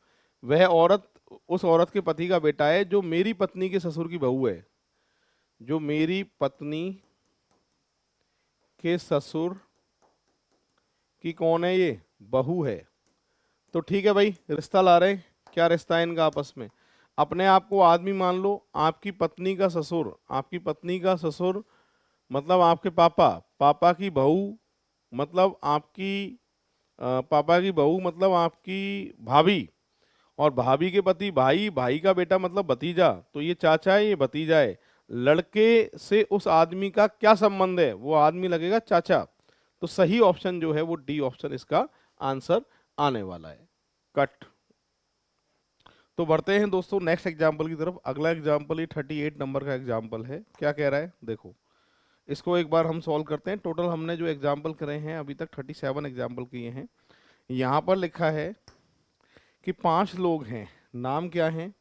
वह औरत उस औरत के पति का बेटा है जो मेरी पत्नी के ससुर की बहू है। जो मेरी पत्नी के ससुर की कौन है? ये बहू है। तो ठीक है भाई, रिश्ता ला रहे हैं, क्या रिश्ता है इनका आपस में? अपने आप को आदमी मान लो, आपकी पत्नी का ससुर, आपकी पत्नी का ससुर मतलब आपके पापा, पापा की बहू मतलब आपकी पापा की बहू मतलब आपकी भाभी, और भाभी के पति भाई, भाई का बेटा मतलब भतीजा, तो ये चाचा है, ये भतीजा है। लड़के से उस आदमी का क्या संबंध है? वो आदमी लगेगा चाचा। तो सही ऑप्शन जो है वो डी ऑप्शन इसका आंसर आने वाला है। कट। तो बढ़ते हैं दोस्तों नेक्स्ट एग्जाम्पल की तरफ। अगला एग्जाम्पल ये 38 नंबर का एग्जाम्पल है। क्या कह रहा है देखो, इसको एक बार हम सॉल्व करते हैं। टोटल हमने जो एग्जाम्पल करे हैं अभी तक 37 एग्जाम्पल किए हैं। यहाँ पर लिखा है कि 5 लोग हैं, नाम क्या है?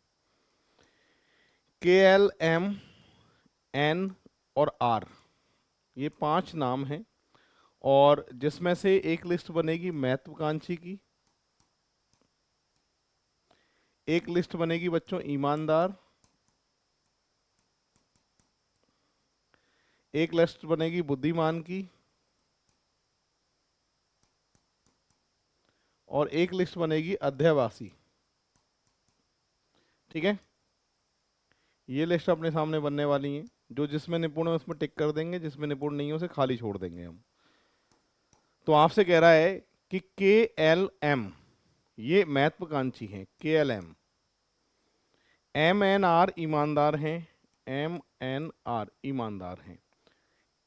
KL, M, N और R, ये 5 नाम हैं। और जिसमें से एक लिस्ट बनेगी महत्वाकांक्षी की, एक लिस्ट बनेगी बच्चों ईमानदार, एक लिस्ट बनेगी बुद्धिमान की, और एक लिस्ट बनेगी अध्ययवासी। ठीक है, ये लिस्ट अपने सामने बनने वाली है। जो जिसमें निपुण है उसमें टिक कर देंगे, जिसमें निपुण नहीं है उसे खाली छोड़ देंगे हम। तो आपसे कह रहा है कि KLM ये महत्वाकांक्षी है, KLM, MNR ईमानदार हैं, MNR ईमानदार हैं,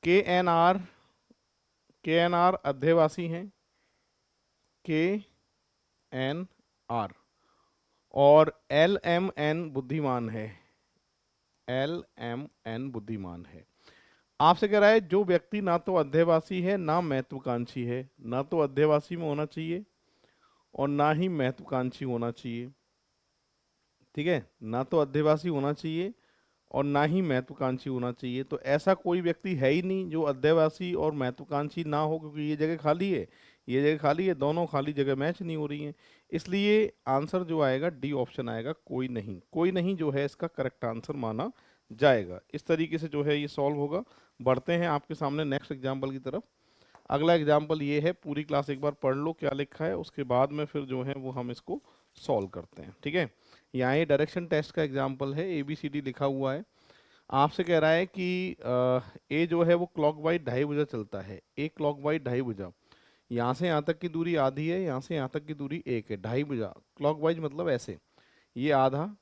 KNR KNR अध्ययवासी हैं, KNR, और LMN बुद्धिमान है, LMN बुद्धिमान है। आपसे कह रहा है जो व्यक्ति ना तो अध्ययवासी है ना महत्वाकांक्षी है, ना तो अध्ययवासी में होना चाहिए और ना ही महत्वाकांक्षी होना चाहिए। ठीक है, ना तो अध्ययवासी होना चाहिए और ना ही महत्वाकांक्षी होना चाहिए। तो ऐसा कोई व्यक्ति है ही नहीं जो अध्ययवासी और महत्वाकांक्षी ना हो, क्योंकि ये जगह खाली है, ये जगह खाली है, दोनों खाली जगह मैच नहीं हो रही हैं। इसलिए आंसर जो आएगा डी ऑप्शन आएगा, कोई नहीं। कोई नहीं जो है इसका करेक्ट आंसर माना जाएगा। इस तरीके से जो है ये सॉल्व होगा। बढ़ते हैं आपके सामने नेक्स्ट एग्जाम्पल की तरफ। अगला एग्जाम्पल ये है, पूरी क्लास एक बार पढ़ लो क्या लिखा है, उसके बाद में फिर जो है वो हम इसको सॉल्व करते हैं। ठीक है, यहाँ ये डायरेक्शन टेस्ट का एग्जाम्पल है, ABCD लिखा हुआ है। आपसे कह रहा है कि ए जो है वो क्लॉक वाइज 2.5 भुजा चलता है, ए क्लॉक वाइज 2.5 भुजा, यहाँ से यहाँ तक की दूरी आधी है, यहाँ से यहाँ तक की दूरी 1 है, 2.5 भुजा क्लॉक वाइज मतलब ऐसे, ये आधा,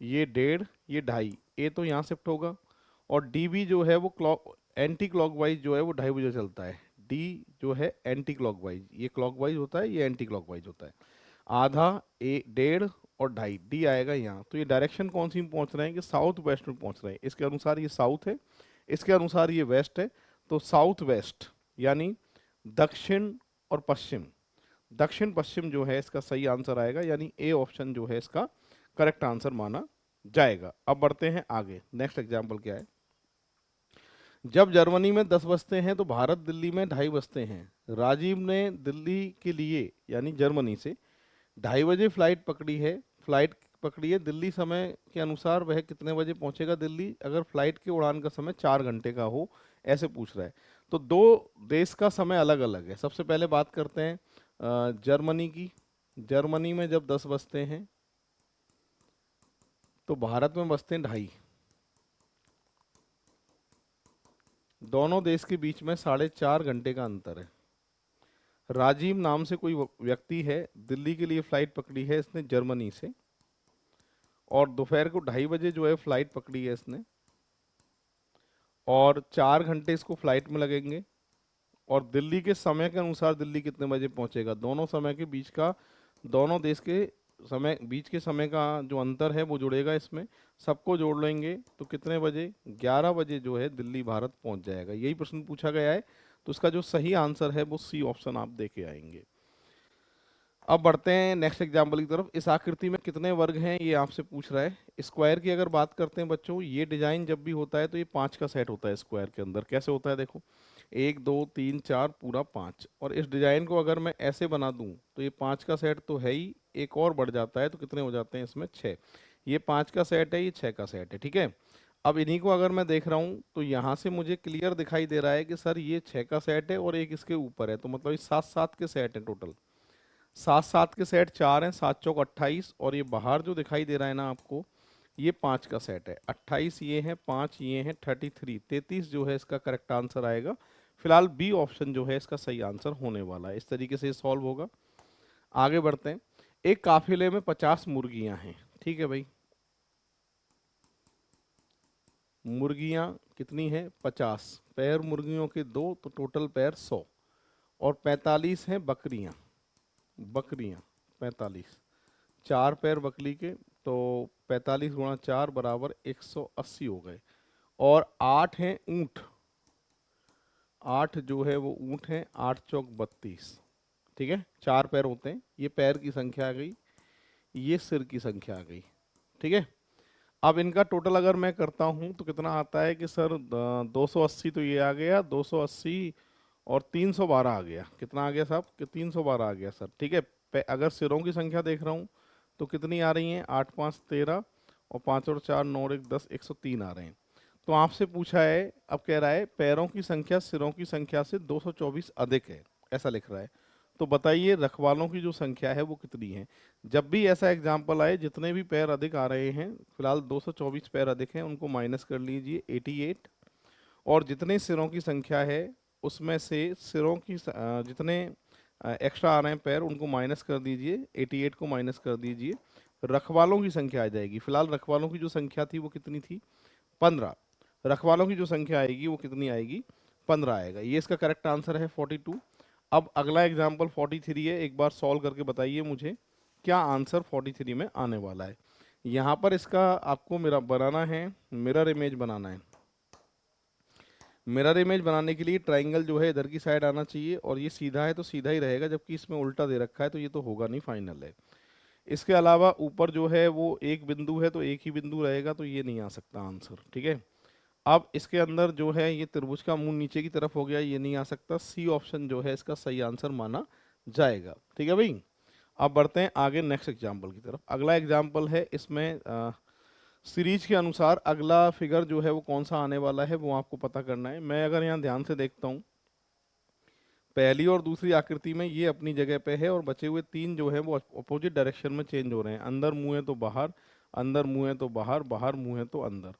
ये 1.5, ये 2.5, ए तो यहाँ शिफ्ट होगा। और डी भी जो है वो क्लॉक एंटी क्लॉक वाइज जो है वो 2.5 भुजा चलता है, डी जो है एंटी क्लॉक वाइज, ये क्लॉक वाइज होता है, ये एंटी क्लॉक वाइज होता है। आधा, 1.5 और 2.5, डी आएगा यहाँ। तो ये डायरेक्शन कौन सी में पहुंच रहे हैं कि साउथ वेस्ट में पहुंच रहे हैं। इसके अनुसार ये साउथ है, इसके अनुसार ये वेस्ट है। तो साउथ वेस्ट यानी दक्षिण और पश्चिम, दक्षिण पश्चिम जो है इसका सही आंसर आएगा, यानी ए ऑप्शन जो है इसका करेक्ट आंसर माना जाएगा। अब बढ़ते हैं आगे। नेक्स्ट एग्जाम्पल क्या है, जब जर्मनी में 10 बजते हैं तो भारत दिल्ली में 2:30 बजते हैं। राजीव ने दिल्ली के लिए यानी जर्मनी से 2:30 बजे फ्लाइट पकड़ी है, फ्लाइट पकड़ी है, दिल्ली समय के अनुसार वह कितने बजे पहुंचेगा दिल्ली अगर फ्लाइट की उड़ान का समय 4 घंटे का हो, ऐसे पूछ रहा है। तो दो देश का समय अलग अलग है। सबसे पहले बात करते हैं जर्मनी की। जर्मनी में जब 10 बजते हैं तो भारत में बजते हैं 2:30, दोनों देश के बीच में 4.5 घंटे का अंतर है। राजीव नाम से कोई व्यक्ति है, दिल्ली के लिए फ्लाइट पकड़ी है इसने जर्मनी से, और दोपहर को 2:30 बजे जो है फ्लाइट पकड़ी है इसने, और 4 घंटे इसको फ्लाइट में लगेंगे। और दिल्ली के समय के अनुसार दिल्ली कितने बजे पहुंचेगा, दोनों समय के बीच का, दोनों देश के समय बीच के समय का जो अंतर है वो जुड़ेगा इसमें, सबको जोड़ लेंगे तो कितने बजे, 11 बजे जो है दिल्ली भारत पहुंच जाएगा। यही प्रश्न पूछा गया है, तो इसका जो सही आंसर है वो सी ऑप्शन आप देके आएंगे। अब बढ़ते हैं नेक्स्ट एग्जाम्पल की तरफ। इस आकृति में कितने वर्ग हैं ये आपसे पूछ रहा है। स्क्वायर की अगर बात करते हैं बच्चों, ये डिजाइन जब भी होता है तो ये 5 का सेट होता है स्क्वायर के अंदर। कैसे होता है देखो, 1 2 3 4 पूरा 5। और इस डिजाइन को अगर मैं ऐसे बना दूं तो ये 5 का सेट तो है ही, एक और बढ़ जाता है तो कितने हो जाते हैं इसमें 6। ये 5 का सेट है, ये 6 का सेट है। ठीक है, अब इन्हीं को अगर मैं देख रहा हूँ तो यहाँ से मुझे क्लियर दिखाई दे रहा है कि सर ये 6 का सेट है और एक इसके ऊपर है, तो मतलब ये 7 7 के सेट है टोटल, सात सात के सेट 4 हैं, 7 चौक 28, और ये बाहर जो दिखाई दे रहा है ना आपको, ये 5 का सेट है। 28 ये है, 5 ये है, 33, 33 जो है इसका करेक्ट आंसर आएगा। फिलहाल बी ऑप्शन जो है इसका सही आंसर होने वाला है। इस तरीके से ये सॉल्व होगा। आगे बढ़ते हैं। एक काफिले में 50 मुर्गियां हैं, ठीक है भाई। मुर्गियां कितनी है? 50। पैर मुर्गियों के 2, तो टोटल पैर 100। और 45 हैं बकरियां। बकरियां 45, 4 पैर बकरी के, तो 45 गुणा 4 बराबर 180 हो गए। और 8 हैं ऊंट। 8 जो है वो ऊंट हैं, 8 चौक 32, ठीक है। 4 पैर होते हैं, ये पैर की संख्या आ गई, ये सिर की संख्या आ गई, ठीक है। अब इनका टोटल अगर मैं करता हूं तो कितना आता है कि सर 280, तो ये आ गया 280, और 312 आ गया। कितना आ गया साहब? कि 312 आ गया सर, ठीक है। अगर सिरों की संख्या देख रहा हूँ तो कितनी आ रही हैं? 8 5 13, और 5 और 4 9 और 1 10, 103 आ रहे हैं। तो आपसे पूछा है, अब कह रहा है पैरों की संख्या सिरों की संख्या से 224 अधिक है, ऐसा लिख रहा है। तो बताइए रखवालों की जो संख्या है वो कितनी है? जब भी ऐसा एग्जाम्पल आए, जितने भी पैर अधिक आ रहे हैं, फिलहाल 224 पैर अधिक हैं, उनको माइनस कर लीजिए 88, और जितने सिरों की संख्या है उसमें से सिरों की जितने एक्स्ट्रा आ रहे हैं पैर, उनको माइनस कर दीजिए, 88 को माइनस कर दीजिए, रखवालों की संख्या आ जाएगी। फिलहाल रखवालों की जो संख्या थी वो कितनी थी? 15। रखवालों की जो संख्या आएगी वो कितनी आएगी? 15 आएगा। ये इसका करेक्ट आंसर है 42। अब अगला एग्जाम्पल 43 है, एक बार सॉल्व करके बताइए मुझे क्या आंसर 43 में आने वाला है। यहाँ पर इसका आपको मेरा बनाना है, मिरर इमेज बनाना है। मिरर इमेज बनाने के लिए ट्राइंगल जो है इधर की साइड आना चाहिए, और ये सीधा है तो सीधा ही रहेगा, जबकि इसमें उल्टा दे रखा है तो ये तो होगा नहीं, फाइनल है। इसके अलावा ऊपर जो है वो एक बिंदु है तो एक ही बिंदु रहेगा, तो ये नहीं आ सकता आंसर, ठीक है। अब इसके अंदर जो है ये त्रिभुज का मुंह नीचे की तरफ हो गया, ये नहीं आ सकता। सी ऑप्शन जो है इसका सही आंसर माना जाएगा, ठीक है भाई। अब बढ़ते हैं आगे नेक्स्ट एग्जाम्पल की तरफ। अगला एग्जाम्पल है, इसमें सीरीज के अनुसार अगला फिगर जो है वो कौन सा आने वाला है वो आपको पता करना है। मैं अगर यहाँ ध्यान से देखता हूँ, पहली और दूसरी आकृति में ये अपनी जगह पे है, और बचे हुए 3 जो है वो अपोजिट डायरेक्शन में चेंज हो रहे हैं। अंदर मुंह है तो बाहर, अंदर मुंह है तो बाहर, बाहर मुंह है तो अंदर।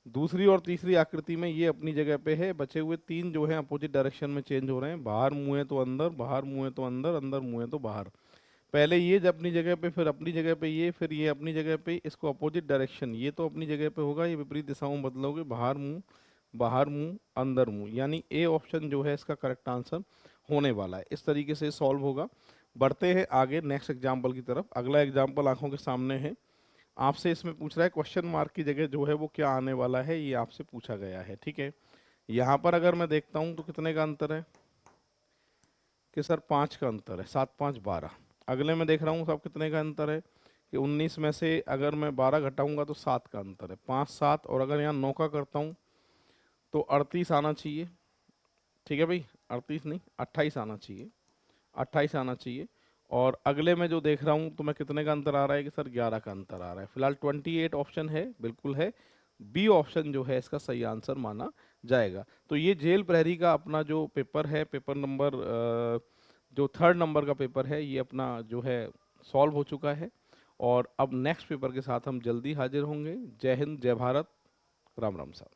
दूसरी और तीसरी आकृति में ये अपनी जगह पे है, बचे हुए 3 जो है अपोजिट डायरेक्शन में चेंज हो रहे हैं। बाहर मुंह है तो अंदर, बाहर मुंह है तो अंदर, अंदर मुंह है तो बाहर। पहले ये जब अपनी जगह पे, फिर अपनी जगह पे ये, फिर ये अपनी जगह पे, इसको अपोजिट डायरेक्शन, ये तो अपनी जगह पे होगा, ये विपरीत दिशाओं में बदलोगे, बाहर मुंह, बाहर मुंह, अंदर मुंह, यानी ए ऑप्शन जो है इसका करेक्ट आंसर होने वाला है। इस तरीके से सॉल्व होगा। बढ़ते हैं आगे नेक्स्ट एग्जाम्पल की तरफ। अगला एग्जाम्पल आंखों के सामने है। आपसे इसमें पूछ रहा है क्वेश्चन मार्क की जगह जो है वो क्या आने वाला है, ये आपसे पूछा गया है, ठीक है। यहाँ पर अगर मैं देखता हूँ तो कितने का अंतर है? कि सर 5 का अंतर है, 7 5 12। अगले में देख रहा हूँ साहब कितने का अंतर है? कि 19 में से अगर मैं 12 घटाऊंगा तो 7 का अंतर है, 5 7, और अगर यहाँ 9 का करता हूँ तो 38 आना चाहिए, ठीक है भाई। 38 नहीं, 28 आना चाहिए, 28 आना चाहिए। और अगले में जो देख रहा हूँ तो मैं कितने का अंतर आ रहा है? कि सर 11 का अंतर आ रहा है। फिलहाल 28 ऑप्शन है, बिल्कुल है। बी ऑप्शन जो है इसका सही आंसर माना जाएगा। तो ये जेल प्रहरी का अपना जो पेपर है, पेपर नंबर जो 3rd नंबर का पेपर है, ये अपना जो है सॉल्व हो चुका है। और अब नेक्स्ट पेपर के साथ हम जल्दी हाजिर होंगे। जय हिंद, जय भारत, राम राम साहब।